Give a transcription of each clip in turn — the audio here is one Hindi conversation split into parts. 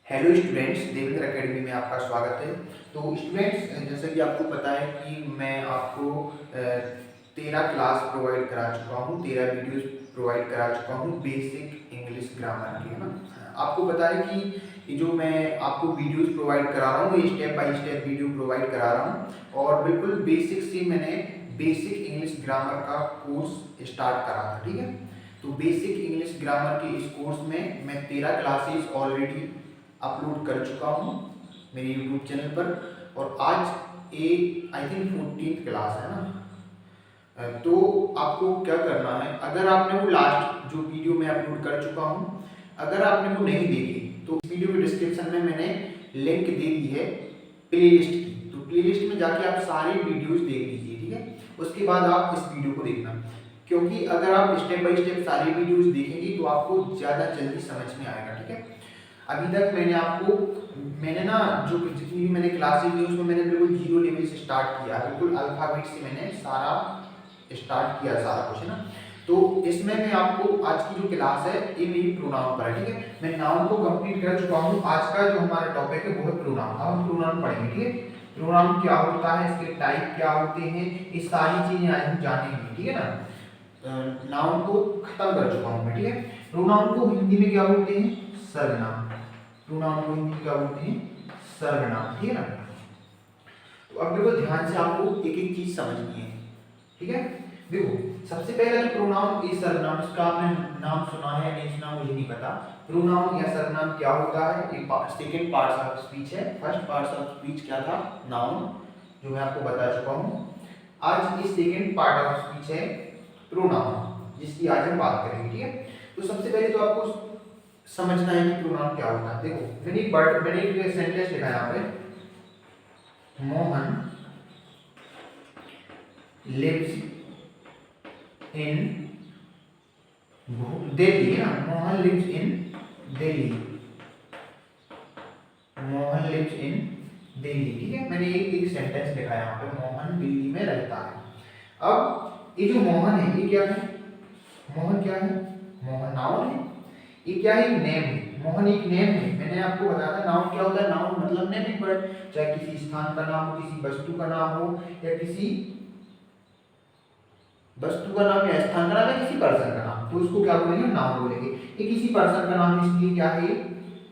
हेलो स्टूडेंट्स, देवेंद्र एकेडमी में आपका स्वागत है। तो स्टूडेंट्स, जैसा कि आपको पता है कि मैं आपको 13 क्लास प्रोवाइड करा चुका हूँ, 13 वीडियोस प्रोवाइड करा चुका हूँ बेसिक इंग्लिश ग्रामर के, है ना। आपको पता है कि ये जो मैं आपको वीडियोस प्रोवाइड करा रहा हूँ, ये step by step video provide करा रहा हूँ और बिल्कुल बेसिक से मैंने बेसिक इंग्लिश ग्रामर का कोर्स स्टार्ट करा था, ठीक है। तो बेसिक इंग्लिश ग्रामर के इस कोर्स में मैं 13 क्लासेस ऑलरेडी अपलोड कर चुका हूँ मेरे यूट्यूब चैनल पर और आज आई थिंक 14th क्लास है ना। तो आपको क्या करना है, अगर आपने वो लास्ट जो वीडियो मैं अपलोड कर चुका हूँ, अगर आपने वो नहीं देखी तो वीडियो के डिस्क्रिप्शन में मैंने लिंक दे दी है प्लेलिस्ट की। तो प्लेलिस्ट में जाके आप सारे वीडियोस देख लीजिए, ठीक है। उसके बाद आप इस वीडियो को देखना, क्योंकि अगर आप स्टेप बाय स्टेप सारे वीडियोस देखेंगे तो आपको ज़्यादा जल्दी समझ में आएगा, ठीक है। अभी तक मैंने ना जो जितनी भी मैंने क्लासेस ली उसमें मैंने बिल्कुल जीरो लेवल से स्टार्ट किया, बिल्कुल अल्फाबेट से मैंने सारा स्टार्ट किया, सारा कुछ, है ना। तो इसमें मैं आपको आज की जो क्लास है ये मेरी प्रोनाउन पर है, ठीक है। मैं नाउन को कंप्लीट कर चुका हूँ। आज का जो हमारा टॉपिक है वो है प्रोनाउन। अब हम प्रोनाउन पढ़ेंगे, ठीक है। प्रोनाउन क्या होता है, इसके टाइप क्या होते हैं, ये सारी चीजें आज हम जानेंगे, ठीक है ना। नाउन को खत्म कर चुका हूँ मैं, ठीक है। प्रोनाउन को हिंदी में क्या बोलते हैं, सर्वनाम। प्रोनाउन को हिंदी क्या बोलते हैं, सर्वनाम, ठीक है ना। तो अब देखो ध्यान से आपको एक एक चीज समझनी है, ठीक है। देखो सबसे पहला जो प्रोनाउन ये सर्वनाम, इसका आपने नाम सुना है नहीं सुना मुझे नहीं पता। प्रोनाउन या सर्वनाम क्या होता है, एक सेकंड पार्ट ऑफ स्पीच है। फर्स्ट पार्ट ऑफ स्पीच क्या था, नाउन, जो मैं आपको बता चुका हूँ। आज इस सेकंड पार्ट ऑफ स्पीच है प्रोनाउन, जिसकी आज हम बात करेंगे, ठीक है। तो सबसे पहले तो आपको समझना है कि प्रोनाउन क्या होता है। देखो मैंने एक सेंटेंस लिखा है यहाँ पे, मोहन लिव्स इन दिल्ली, है ना। Mohan lives in Delhi, Mohan lives in Delhi, ठीक है। मैंने एक सेंटेंस लिखा है यहाँ पे, मोहन दिल्ली में रहता है। अब ये जो मोहन है ये क्या है, मोहन क्या है, मोहन नाउन है। ये क्या है, नेम है। मोहन एक नेम है। मैंने आपको बताया था नाउन क्या होता है, नाउन मतलब नेमिंग वर्ड, चाहे किसी स्थान का नाम हो, किसी वस्तु का नाम हो, या किसी वस्तु का नाम या स्थान का नाम या किसी पर्सन का नाम, तो उसको क्या बोलेंगे, नाउन बोलेंगे। ये किसी पर्सन का नाम है इसलिए क्या है,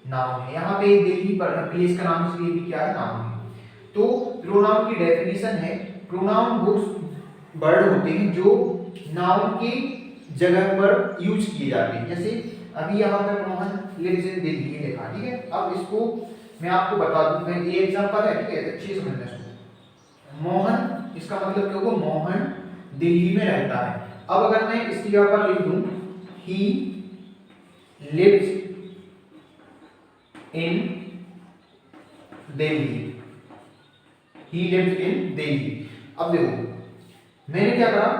नाउन है। यहाँ पे दिल्ली प्लेस का नाम इसलिए भी क्या है, नाउन है। तो प्रोनाउन की डेफिनेशन है, प्रोनाउन वो वर्ड होते हैं जो नाउन की जगह पर यूज किए जाते हैं। जैसे अभी यहाँ पे मोहन लिव्स इन दिल्ली लिखा, ठीक है। अब इसको मैं आपको बता दूं, मैं ये एग्जांपल है, ठीक है, अच्छे से समझना इसको। मोहन इसका मतलब क्या होगा, मोहन दिल्ली में रहता है। अब अगर मैं इसकी जगह पर लिख दूं, he lives in Delhi, he lives in Delhi. अब देखो मैंने क्या करा,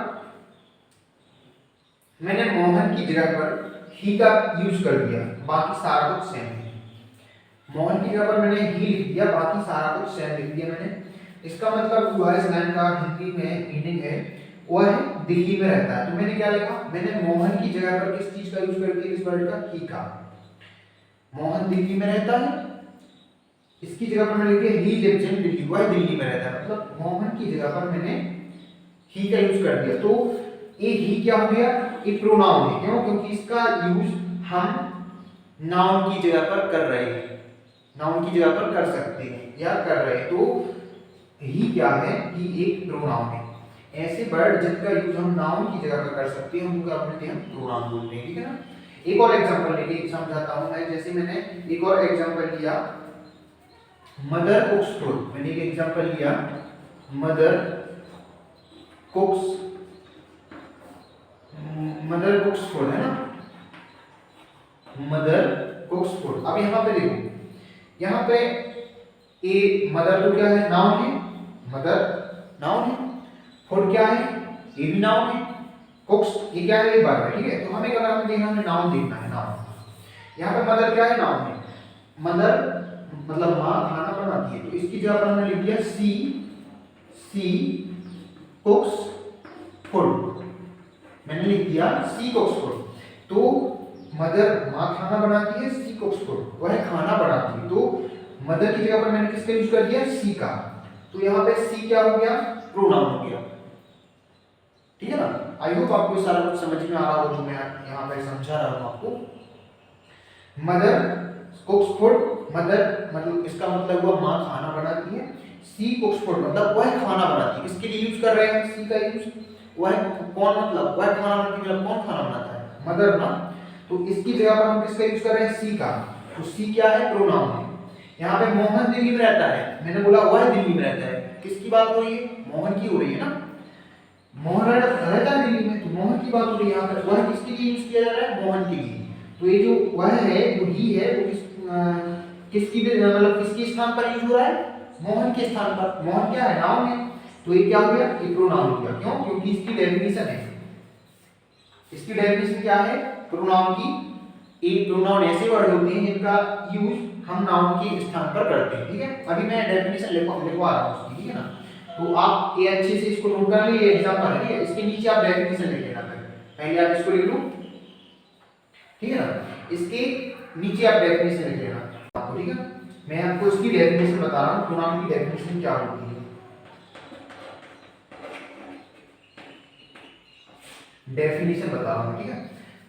मैंने मोहन की जगह पर ही का यूज कर दिया, बाकी सारा कुछ सेम है। मोहन की जगह पर मैंने ही लिख दिया, बाकी सारा कुछ सेम लिख दिया मैंने। इसका मतलब हुआ, इस लाइन का हिंदी में मीनिंग है वह है दिल्ली में रहता है। तो मैंने क्या लिखा, मैंने मोहन की जगह पर किस चीज का यूज कर दिया, इस वर्ड का, ही का। मोहन दिल्ली में रहता है, इसकी जगह पर मैंने लिख दिया ही लिव्स इन दिल्ली, वह दिल्ली में रहता है। मतलब मोहन की जगह पर मैंने ही का यूज कर दिया। तो ये ही क्या हो गया, ये प्रोनाउन है। क्यों, क्योंकि इसका यूज हम नाउन की जगह पर कर रहे हैं, नाउन की जगह पर कर सकते हैं या कर रहे हैं। तो ही क्या है, ही एक प्रोनाउन है। ऐसे वर्ड जिनका यूज हम नाउन की जगह पर कर सकते हैं उनको क्या बोलते हैं, हम प्रोनाउन बोलते हैं, ठीक है ना। एक और एग्जांपल लेके समझाता हूं मैं। जैसे मैंने एक और एग्जांपल लिया, मदर कुक्स फूड। मैंने एक एग्जांपल लिया, मदर कुक्स, मदर कुक्स फूड, है ना, मदर कुक्स फूड। अब यहाँ पे देखो, यहाँ पे ए मदर तो क्या है, नाउन है, मदर नाउन है। फूड क्या है, ये भी नाउन है। कुक्स ये क्या है, वर्ब है, ठीक है। तो हमें अगर हमें देखना, हमें नाउन देखना है, नाउन। यहाँ पे मदर क्या है, नाउन है। मदर मतलब माँ खाना बनाती है, तो इसकी जगह पर हमने लिख दिया सी कुक्स फूड। मैंने लिख दिया सी कुक्स फूड। तो मदर माँ खाना बनाती है, सी कुक्स फूड, वह खाना बनाती है। तो मदर की जगह पर मैंने किसका यूज कर दिया, सी का। तो यहाँ पे सी क्या हो गया, प्रोनाउन हो गया। ठीक है ना। आई होप आपको सारा कुछ समझ में आ रहा हो जो मैं यहाँ पे समझा रहा हूँ आपको। मदर कुक्स फूड, मदर मतलब इसका मतलब हुआ माँ खाना बनाती है, सी कुक्स फूड मतलब वह खाना बनाती है। इसके लिए यूज कर रहे हैं सी का यूज। वह कौन मतलब वह खाना बनाती है, मतलब कौन खाना बनाता है, मदर ना। तो इसकी जगह पर हम किसका यूज कर रहे हैं, सी का। तो सी क्या है, प्रोनाउन है। यहाँ पे मोहन दिल्ली में रहता है, मैंने बोला वह दिल्ली में रहता है, किसकी बात हो रही है, मोहन की हो रही है ना। मोहन रहता है दिल्ली में, तो मोहन की बात हो रही है। यहाँ पर वह किसके लिए यूज किया जा रहा है, मोहन के लिए। तो ये जो वह है, वो ही है, वो किसकी मतलब किसके स्थान पर यूज हो रहा है, मोहन के स्थान पर। मोहन क्या है, नाउन है। तो ये क्या हो गया, ये प्रोनाउन हो गया। क्यों, क्योंकि इसकी डेफिनेशन है, इसकी डेफिनेशन क्या है, प्रोनाउन की। एक प्रोनाउन ऐसे वर्ड होते हैं जिनका यूज हम नाउन के स्थान पर करते हैं। ठीक है, अभी मैं डेफिनेशन लिखवा रहा हूँ उसकी। ठीक है ना। तो आप ये अच्छे से इसको नोट कर लीजिए, एग्जांपल है, इसके नीचे आप डेफिनेशन लिख लेना। पहले आप इसको लिख लो, ठीक है ना। इसके नीचे आप डेफिनेशन लिख लेना। ठीक है, मैं आपको इसकी डेफिनेशन बता रहा हूँ, प्रोनाउन की डेफिनेशन क्या होती है। डेफिनेशन बता रहा हूँ, ठीक है।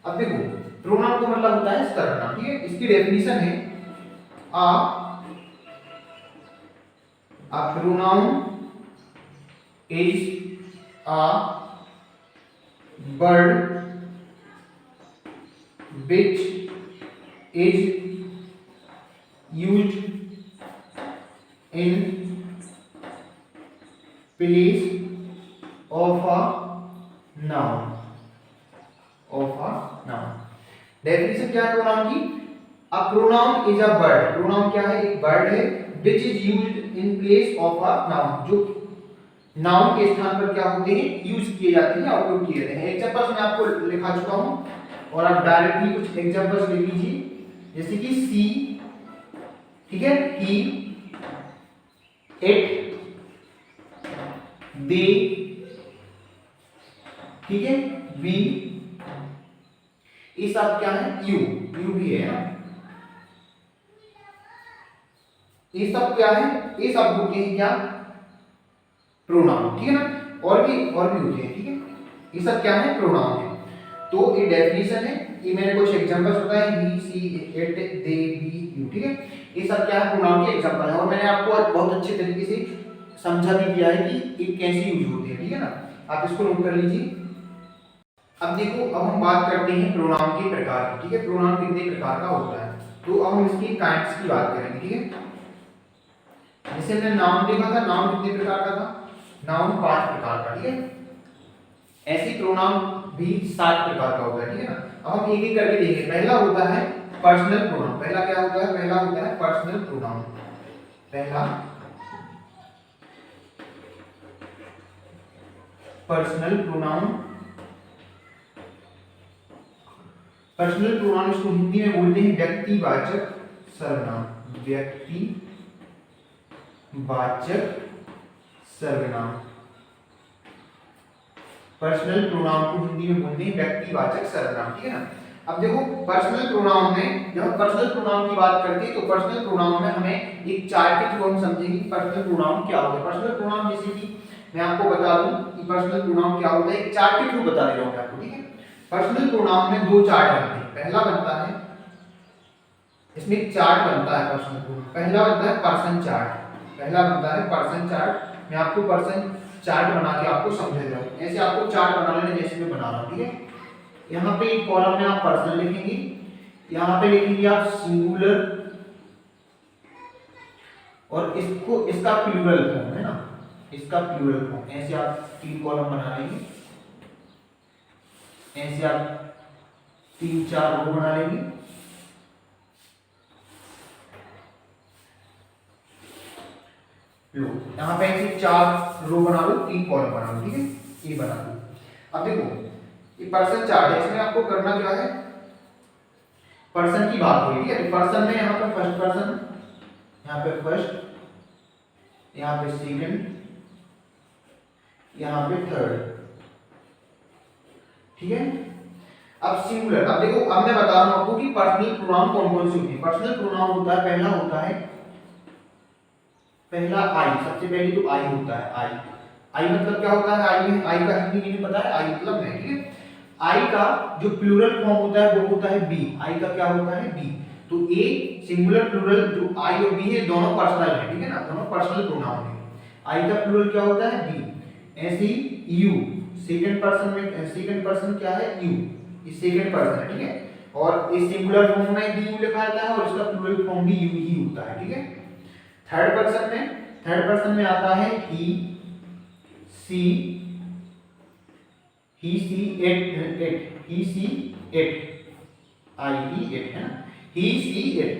अब देखो, प्रोनाउन का मतलब होता है सर्वनाम। ठीक है, इसकी डेफिनेशन है a pronoun is a word which is used in place of a noun. Definition क्या है प्रोनाउन की, a pronoun is a word. Pronoun क्या है, एक वर्ड है, which is used in place of a noun, जो नाउन के स्थान पर क्या होते हैं, यूज किए जाते हैं या उपयोग किए जाते हैं। एग्जांपल्स मैं आपको लिखा चुका हूं, और आप डायरेक्टली कुछ एग्जांपल्स लिख लीजिए, जैसे कि सी, ठीक है, ही, इट, दे, ठीक है, वी, ये सब क्या है, यू भी है ना। ये सब क्या है, ये सब होते हैं क्या, प्रोनाउन। ठीक है ना, और भी होते हैं। ठीक है, ये सब क्या है, प्रोनाउन है। तो ये डेफिनेशन है, ये मैंने कुछ एग्जांपल्स बताए, ही, she, it, they, we, you. ठीक है, ये सब क्या है, प्रोनाउन के एग्जांपल है, और मैंने आपको बहुत अच्छे तरीके से समझा भी दिया है कि ये कैसे यूज होते हैं। ठीक है ना, आप इसको नोट कर लीजिए। अब देखो, अब हम बात करते हैं प्रोनाउन के प्रकार की। ठीक है, प्रोनाउन कितने प्रकार का होता है, तो अब हम इसकी काइंड्स की बात करेंगे। ठीक है, जैसे हमने नाउन देखा था, नाउन कितने प्रकार का था, नाउन 5 प्रकार का। ठीक है, ऐसे प्रोनाउन भी 7 प्रकार का होता है। ठीक है ना, अब हम एक एक करके देखेंगे। पहला होता है पर्सनल प्रोनाउन। पहला क्या होता है, पहला होता है पर्सनल प्रोनाउन। पहला पर्सनल प्रोनाउन। पर्सनल प्रोनाउन इसको हिंदी में बोलते हैं व्यक्तिवाचक सर्वनाम। व्यक्तिवाचक सर्वनाम। पर्सनल प्रोनाउन को हिंदी में बोलते हैं व्यक्तिवाचक सर्वनाम। ठीक है ना, अब देखो, पर्सनल प्रोनाउन में जब हम पर्सनल प्रोनाउन की बात करते हैं, तो पर्सनल प्रोनाउन में हमें एक चार्ट के थ्रू हम समझेंगे कि पर्सनल प्रोनाउन क्या होता है। पर्सनल प्रोनाउन जैसे कि मैं आपको बता दूं कि पर्सनल प्रोनाउन क्या होता है, एक चार्ट के थ्रू बता दे रहा हूं आपको। ठीक है, पर्सनल प्रोनाउन में 2 चार्ट बनते हैं। पहला बनता है, इसमें एक चार्ट बनता है पर्सनल प्रोनाउन, पहला बनता है पर्सन चार्ट। पहला बनता है पर्सन चार्ट। मैं आपको पर्सन चार्ट बना के आपको समझा रहा हूं, ऐसे आपको चार्ट बना लेना जैसे मैं बना रहा हूं। ठीक है, यहाँ पे एक कॉलम में आप पर्सन लिखेंगे, यहाँ पे लिखेंगे आप सिंगुलर, और इसको इसका प्लूरल फॉर्म है ना, इसका प्लूरल फॉर्म। ऐसे आप 3 कॉलम बना लेंगे, ऐसे आप 3-4 रो बना लेंगे। लो, यहाँ पे ऐसे 4 रो बना लो, 3 कॉलम बना लो। ठीक है, ये बना लो। अब देखो, ये पर्सन चार्ट है, इसमें आपको करना क्या है, पर्सन की बात हो रही है। तो पर्सन में यहाँ पे फर्स्ट पर्सन, यहाँ पे फर्स्ट, यहाँ पे सेकंड, यहाँ पे थर्ड। ठीक है, अब सिंगुलर, अब देखो, अब मैं बता रहा हूं आपको कि पर्सनल प्रोनाउन कौन कौन से होते हैं। पर्सनल प्रोनाउन होता है, पहला होता है, पहला आई, सबसे पहले तो आई होता है। आई, आई मतलब क्या होता है? आई में, आई का हिंदी मीनिंग पता है? आई मतलब मैं, ठीक है। आई का जो प्लूरल फॉर्म होता है वो होता है बी। आई का क्या होता है? बी। तो ए सिंगुलर प्लूरल जो आई और बी है दोनों पर्सनल है, ठीक है ना, दोनों पर्सनल प्रोनाउन है। आई का प्लूरल क्या होता है? बी। ऐसे ही यू, सेकंड पर्सन में, सेकंड पर्सन क्या है? यू, ये सेकंड पर्सन है, ठीक है। और इस सिंगुलर फॉर्म में भी यू लिखा जाता है और इसका प्लूरल फॉर्म भी यू ही होता है, ठीक है। थर्ड पर्सन में, थर्ड पर्सन में आता है he, she, he she it, he she it, I he it है ना, ही she it,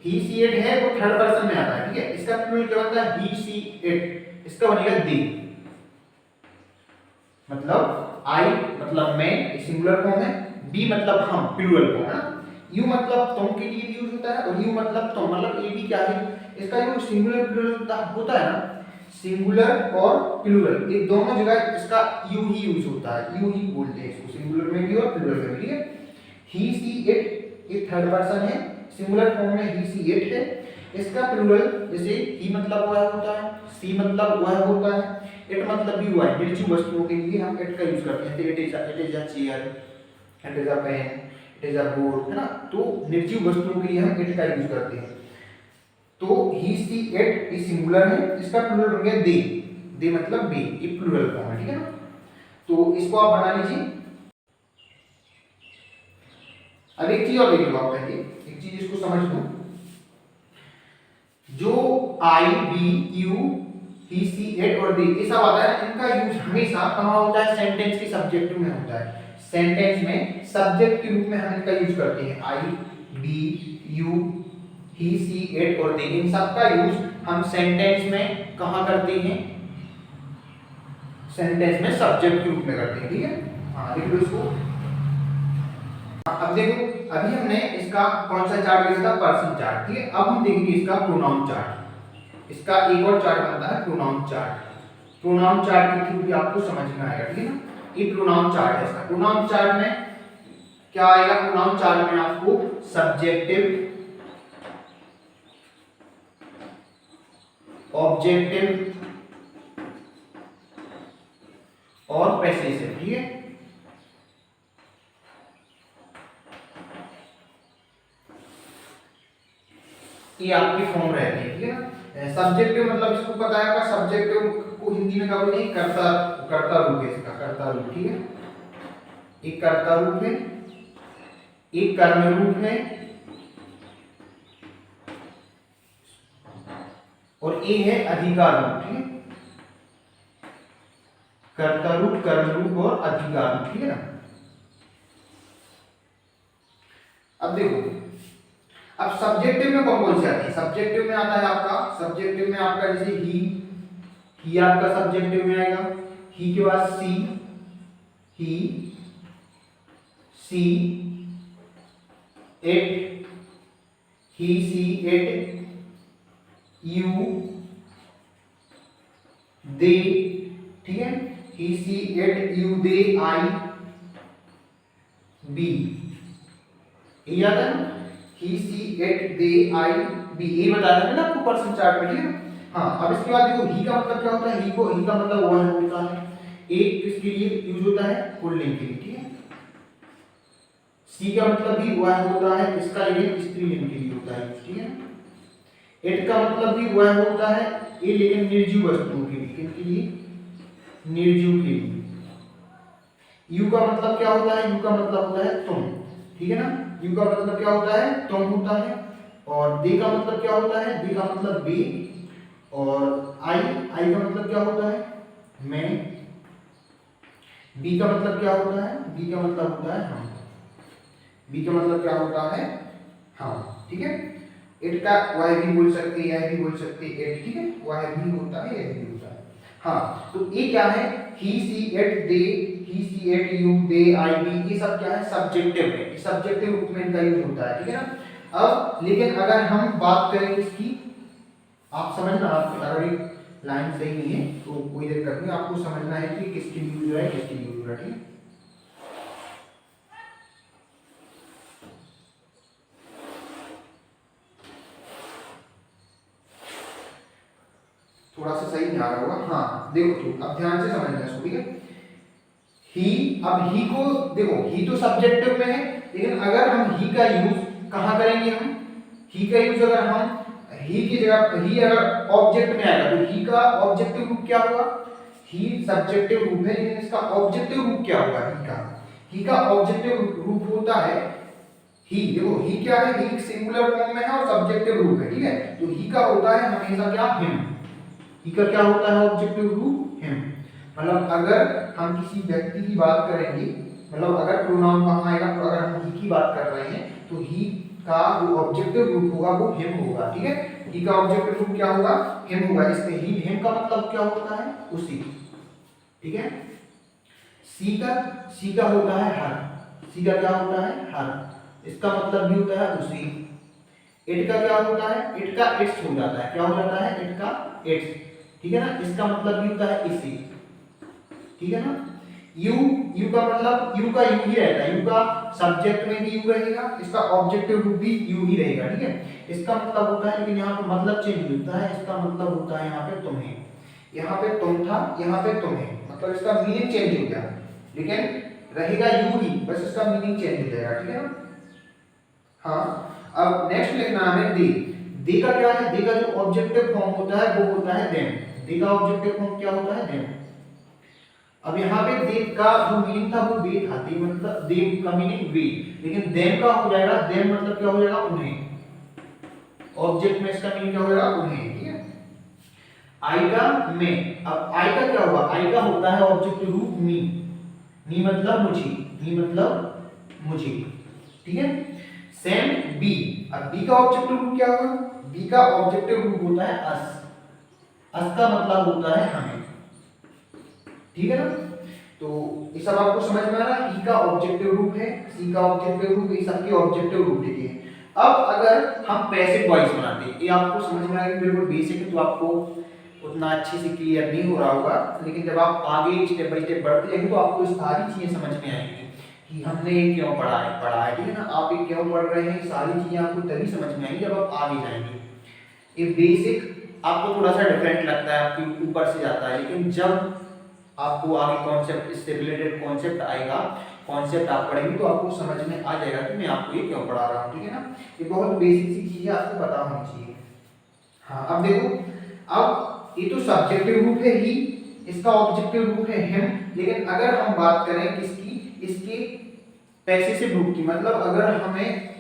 he she it है वो थर्ड पर्सन में आता है, ठीक है। इसका प्लूरल क्या होता है? ही सी इट, इसका बनेगा दे। मतलब आई मतलब मैं, सिंगुलर फॉर्म है, बी मतलब हम, प्लूरल फॉर्म है ना, यू मतलब तुम के लिए यूज होता है और यू मतलब तुम, मतलब ये भी क्या है, इसका जो सिंगुलर प्लूरल होता है ना, सिंगुलर और प्लूरल ये दोनों जगह इसका यू ही यूज होता है, यू ही बोलते हैं इसको, सिंगुलर में भी और प्लूरल में भी, ठीक है। ही सी इट ये थर्ड पर्सन है, सिंगुलर फॉर्म में ही सी इट है। इसका प्लूरल जैसे ही मतलब वह होता है, सी मतलब वह होता है, इट मतलब भी वह, निर्जीव वस्तुओं के लिए हम इट का यूज करते हैं। It is a chair, it is a pen, it is a board, है ना। तो निर्जीव वस्तुओं के लिए हम इट का यूज करते हैं। तो ही सी इट ये सिंगुलर है, इसका प्लूरल बन गया दे, दे मतलब बे, ये प्लूरल फॉर्म है, ठीक है ना। तो इसको आप बना लीजिए। अब एक चीज और देख लो आप, पहले एक चीज इसको समझ लो, जो I, we, you, he, she, it और दे ये सब आता है, इनका यूज हमेशा कहाँ होता है? सेंटेंस के सब्जेक्टिव में होता है। सेंटेंस में सब्जेक्ट के रूप में हम इनका यूज करते हैं। I, we, you, he, she, it और दे, इन सब का यूज हम सेंटेंस में कहाँ करते हैं? सेंटेंस में सब्जेक्ट के रूप में करते हैं, ठीक है। हाँ लिख लो इसको। अब देखो, अभी हमने इसका कौन सा चार्ट लिखा था? पर्सन चार्ट, ठीक है। अब हम देखेंगे इसका प्रोनाउन चार्ट। इसका एक और चार्ट बनता है प्रोनाउन चार्ट। प्रोनाउन चार्ट के थ्रू भी आपको समझ में आएगा, ठीक है ना। ये प्रोनाउन चार्ट है इसका। प्रोनाउन चार्ट में क्या आएगा? प्रोनाउन चार्ट में आपको सब्जेक्टिव, ऑब्जेक्टिव और पैसेसिव, ठीक है। ये आपकी फॉर्म रहती है, ठीक है ना। सब्जेक्टिव मतलब इसको पता है, सब्जेक्टिव को हिंदी में क्या बोलते हैं? कर्ता, कर्ता रूप है इसका, कर्ता रूप, ठीक है। एक कर्ता रूप है, एक कर्म रूप है और ए है अधिकार रूप, ठीक है। कर्ता रूप, कर्म रूप और अधिकार रूप, ठीक है ना। अब देखो, अब सब्जेक्टिव में कौन कौन से आते हैं? सब्जेक्टिव में आता है आपका, सब्जेक्टिव में आपका जैसे ही आपका सब्जेक्टिव में आएगा। ही के बाद she, he, she, it, he, she, it, you, they, ठीक है। He, she, it, you, they, I, we, ये याद है ना। ही, she, it, they, I, we, ये बताया था ना आपको पर्सन चार्ट में, ठीक है। हाँ, अब इसके बाद देखो, ही का मतलब क्या होता है? ही का मतलब वन होता है। एक किसके लिए यूज होता है? पुल्लिंग के लिए, ठीक है। सी का मतलब भी वन होता है, इसका लेकिन स्त्रीलिंग के लिए होता है, ठीक है। इट का मतलब भी वन होता है, ये लेकिन निर्जीव वस्तुओं के लिए, किसके लिए? निर्जीव के लिए। यू का मतलब क्या होता है? यू का मतलब होता है तुम, ठीक है ना। यू का मतलब क्या होता है? तुम होता है। और दे का मतलब क्या होता है? दे का मतलब बे। और आई का मतलब क्या होता है? मैं। बी का मतलब क्या होता है? बी का मतलब होता है हम। बी का मतलब क्या होता है? हम, ठीक है। इट का वह भी बोल सकते हैं, यह भी बोल सकते हैं, इट, ठीक है, वह भी होता है, यह भी होता है। हाँ, तो ये क्या है? He, she, it, they, he, she, it, you, they, I, we, ये सब क्या है? सब्जेक्टिव है, ये सब्जेक्टिव रूप में इनका यूज होता है, ठीक है ना। अब लेकिन अगर हम बात करें इसकी, आप समझना, आप अगर एक लाइन सही नहीं है तो कोई दिक्कत नहीं, आपको समझना है कि किसके लिए यूज हो रहा है, किसके लिए यूज हो रहा है, ठीक है। थोड़ा सा सही नहीं आ रहा होगा। हाँ देखो, तो अब ध्यान से समझना इसको, ठीक है। ही, अब ही को देखो, ही तो सब्जेक्टिव में है, लेकिन अगर हम ही का यूज कहाँ करेंगे, हम ही का यूज अगर हम ही की जगह, ही अगर ऑब्जेक्ट में आएगा तो ही का ऑब्जेक्टिव रूप क्या होगा, ही सब्जेक्टिव रूप है, लेकिन इसका ऑब्जेक्टिव रूप क्या होगा, ही का ऑब्जेक्टिव रूप होता है ही। देखो ही क्या है, ही सिंगुलर फॉर्म में है और सब्जेक्टिव रूप है, ठीक है। तो ही का होता है हमेशा क्या, हिम। ही का क्या होता है ऑब्जेक्टिव रूप, हिम। मतलब अगर हम किसी व्यक्ति की बात करेंगे, मतलब अगर प्रोनाउन कहाँ आएगा, तो अगर हम ही की बात कर रहे हैं तो ही का जो ऑब्जेक्टिव रूप होगा वो हिम होगा, ठीक है। ही का ऑब्जेक्टिव रूप क्या होगा, हिम होगा। इसमें ही, हिम का मतलब क्या होता है, उसी, ठीक है। सी का होता है हर, सी का क्या होता है, हर, इसका मतलब भी होता है उसी। इट का क्या होता है, इट का इट्स हो जाता है, क्या हो जाता है, इट का इट्स, ठीक है ना। इसका मतलब भी होता है इसी, ठीक है ना। यू, यू का मतलब, यू का यू ही रहता है, यू का सब्जेक्ट में भी यू रहेगा, इसका ऑब्जेक्टिव रूप भी यू ही रहेगा, ठीक है। इसका मतलब होता है, लेकिन यहाँ पे मतलब चेंज होता है, इसका मतलब होता है यहाँ पे तुम्हें, यहाँ पे तुम था, यहाँ पे तुम्हें, मतलब इसका मीनिंग चेंज हो गया, लेकिन रहेगा यू ही, बस इसका मीनिंग चेंज हो जाएगा, ठीक है ना। हाँ, अब नेक्स्ट लिखना है दे। दे का क्या है, दे का जो ऑब्जेक्टिव फॉर्म होता है वो होता है देम। दे का ऑब्जेक्टिव फॉर्म क्या होता है, देम। अब यहाँ पे दे का जो मीनिंग था वो वे था, दे मतलब, दे का मीनिंग वे, लेकिन देम का हो जाएगा, देम मतलब क्या हो जाएगा, उन्हें। ऑब्जेक्ट में इसका मीनिंग क्या हो जाएगा, उन्हें, ठीक है। आई का में, अब आई का क्या होगा, आई का होता है ऑब्जेक्टिव रूप मी। मी मतलब मुझे, मी मतलब मुझे, ठीक है। सेम बी, अब बी का ऑब्जेक्टिव रूप क्या होगा, बी का ऑब्जेक्टिव रूप होता है अस। अस का मतलब होता है हमें, ठीक है ना। तो ये सब आपको समझ में आ रहा है, ई का ऑब्जेक्टिव रूप है, सी का ऑब्जेक्टिव रूप, ये सबके ऑब्जेक्टिव रूप लिखे हैं। अब अगर हम पैसिव वॉइस बनाते हैं, ये आपको समझ में आएगा, बिल्कुल बेसिक है, तो आपको उतना अच्छे से क्लियर नहीं हो रहा होगा, लेकिन जब आप आगे स्टेप बाय स्टेप बढ़ते जाएंगे तो आपको सारी चीजें समझ में आएंगी कि हमने ये क्यों पढ़ा है, ठीक है ना। आप ये क्यों पढ़ रहे हैं, सारी चीजें आपको तभी समझ में आएंगी जब आप आगे जाएंगे। ये बेसिक आपको थोड़ा सा डिफरेंट लगता है, आपके ऊपर से जाता है, लेकिन जब आपको आगे कॉन्सेप्ट, इससे रिलेटेड कॉन्सेप्ट आएगा, कॉन्सेप्ट आप पढ़ेंगे तो आपको समझ में आ जाएगा कि मैं आपको ये क्यों पढ़ा रहा हूँ, ठीक है ना। ये बहुत बेसिक सी चीजें आपको पता होनी चाहिए। हाँ, अब देखो, अब ये तो सब्जेक्टिव रूप है ही, इसका ऑब्जेक्टिव रूप है हिम, लेकिन अगर हम बात करें किसकी, इसके पैसिव रूप की, मतलब अगर हमें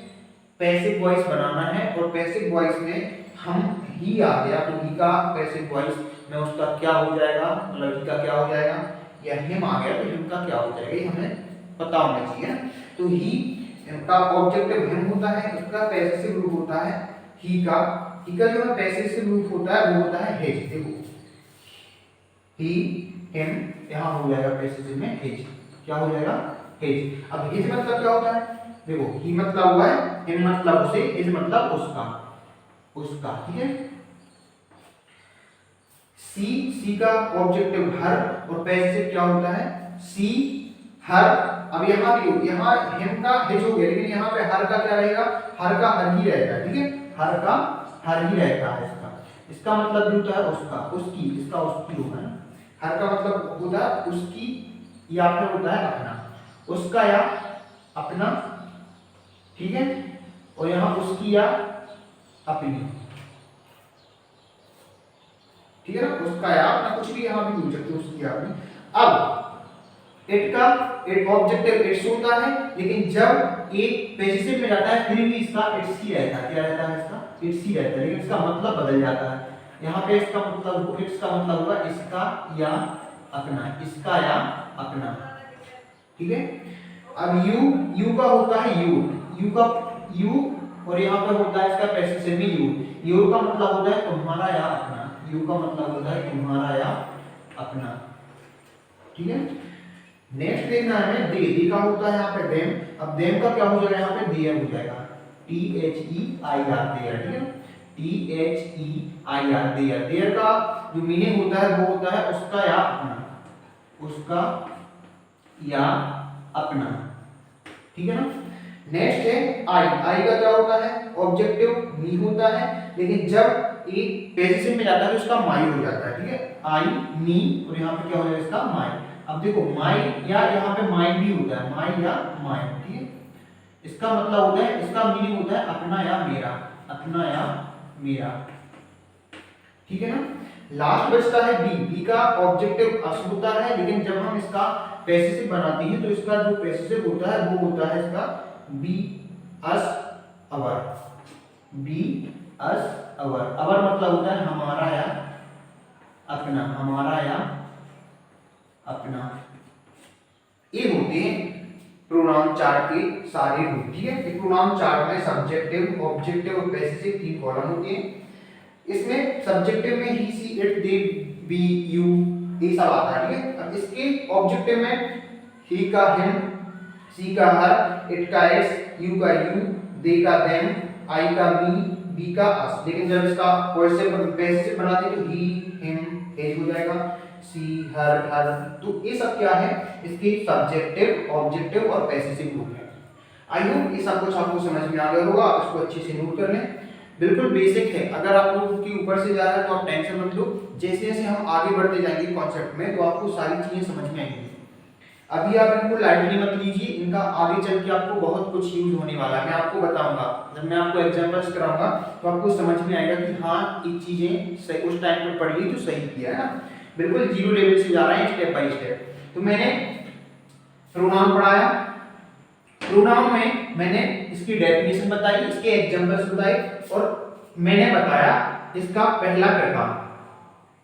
पैसिव वॉइस बनाना है और पैसिव वॉइस में हम ही आ गया, तो ही का पैसिव वॉइस में उसका क्या हो जाएगा, मतलब ही का क्या हो जाएगा, या हिम आ गया तो हिम का क्या हो जाएगा, ये हमें पता होना चाहिए। तो ही का ऑब्जेक्टिव हिम होता है, इसका पैसिव रूप होता है ही का जो है पैसिव रूप होता है वो होता है हिज। देखो ही, हिम, यहाँ हो जाएगा पैसिव में हिज, क्या हो जाएगा, हिज। अब हिज मतलब क्या होता है, देखो ही मतलब हुआ है, हिम मतलब उसे, हिज मतलब उसका, ठीक है। सी का ऑब्जेक्टिव हर और पैसिव क्या होता है, सी, हर। अब यहाँ भी, यहाँ हिम का हिज हो गया, लेकिन यहाँ पे हर का क्या रहेगा, हर का हर ही रहेगा, ठीक है। हर का हर ही रहता है, इसका मतलब भी होता है उसका, उसकी, इसका उसकी होगा ना। हर का मतलब होता है उसकी, या फिर होता है अपना, उसका या अपना, ठीक है। और यहाँ उसकी या अपनी, ठीक है ना, उसका या अपना, कुछ भी यहाँ भी बोल सकते हो, उसकी या अपनी। अब इट का, इट ऑब्जेक्टिव इट्स होता है, लेकिन जब एक पैसिव में जाता है फिर भी इसका इट्स ही रहता है, क्या रहता है, इसका इट्स ही रहता है, लेकिन इसका मतलब बदल जाता है। यहाँ पे इसका मतलब, इट्स का मतलब होगा इसका या अपना, इसका या अपना, ठीक है। अब यू का होता है यू का यू, और यहाँ पे होता है इसका पैसिव में यू का मतलब होता है तुम्हारा या अपना, यू का मतलब होता है तुम्हारा या अपना, ठीक है। नेक्स्ट देखना है हमें दे का होता है यहाँ पे देम। अब देम का क्या हो जाएगा, यहाँ पे देयर हो जाएगा, THEIR, देयर, ठीक है। THEIR, there. देयर का जो मीनिंग होता है वो होता है उसका या अपना, उसका या अपना, ठीक है ना। नेक्स्ट है आई का क्या होता है, ऑब्जेक्टिव मी होता है, लेकिन जब ए पैसिव में जाता है तो इसका माई हो जाता है, ठीक है, आई मी, और यहाँ पे क्या हो जाएगा इसका माई। अब देखो माई या यहाँ पे माई भी होता है, माई या माई, ठीक है, इसका मतलब होता है, इसका मीनिंग होता है अपना या मेरा, अपना या मेरा, ठीक है ना। लास्ट बचता है बी। बी का ऑब्जेक्टिव अस होता है, लेकिन जब हम इसका पैसिव बनाते हैं तो इसका जो पैसिव होता है वो होता है इसका बी अस अवर। बी अस अवर, अवर मतलब होता है हमारा या अपना, हमारा या अपना। ये होते हैं प्रोनाउन चार्ट के सारे रूप, ठीक है। प्रोनाउन चार्ट में सब्जेक्टिव, ऑब्जेक्टिव और पैसिव 3 कॉलम होते हैं। इसमें सब्जेक्टिव में ही, she, it, they, we, you, ये सब आता है, ठीक है। अब इसके ऑब्जेक्टिव में ही का हिम, सी का हर, इट का इट्स, यू का यू, दे का देम, आई का मी, बी का अस। लेकिन जब इसका पैसिव बनाते तो ही, हिम, हिज हो जाएगा, सी, हर। तो ये सब क्या है, इसके सब्जेक्टिव, ऑब्जेक्टिव और पैसिव रूप है। आई होप ये सब कुछ आपको समझ में आ गया होगा, आप इसको अच्छे से नोट कर लें। बिल्कुल बेसिक है, अगर आप लोगों के ऊपर से जा रहा है तो आप टेंशन मत लो, जैसे जैसे हम आगे बढ़ते जाएंगे कॉन्सेप्ट में तो आपको सारी चीजें समझ में आएंगी। अभी आप इनको लाइटली मत लीजिए, इनका आगे चल के आपको बहुत कुछ यूज होने वाला है। मैं आपको बताऊंगा, जब मैं आपको एग्जांपल्स कराऊंगा तो आपको समझ में आएगा कि हाँ ये चीजें उस टाइम पर पढ़ ली तो सही किया है ना। बिल्कुल जीरो लेवल से जा रहे हैं स्टेप बाय स्टेप। तो मैंने प्रोनाउन पढ़ाया, प्रोनाउन में मैंने इसकी डेफिनेशन बताई, इसके एग्जांपल्स बताए और मैंने बताया इसका पहला प्रकार।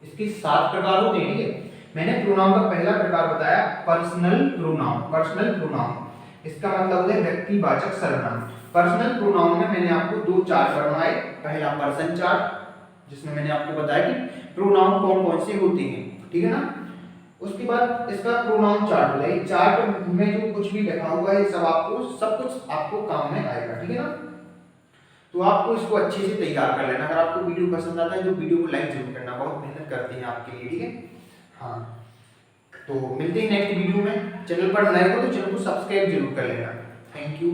इसके 7 प्रकार होते हैं, ठीक है। मैंने प्रोनाउन का पहला प्रकार बताया पर्सनल प्रोनाउन। पर्सनल प्रोनाउन इसका मतलब होता है व्यक्तिवाचक सर्वनाम। पर्सनल प्रोनाउन में मैंने आपको 2 चार्ट बनवाए। पहला पर्सन चार्ट, जिसमें मैंने आपको बताया कि प्रोनाउन कौन कौन से होते हैं, ठीक है ना। उसके बाद इसका प्रोनाउन चार्ट होता है। चार्ट में जो कुछ भी लिखा हुआ है सब कुछ आपको काम में आएगा, ठीक है ना। तो आपको इसको अच्छे से तैयार कर लेना। अगर आपको वीडियो पसंद आता है तो वीडियो को लाइक जरूर करना, बहुत मेहनत करते हैं आपके लिए, ठीक है। हाँ, तो मिलते हैं नेक्स्ट वीडियो में। चैनल पर नए हो तो चैनल को सब्सक्राइब जरूर कर लेना। Thank you.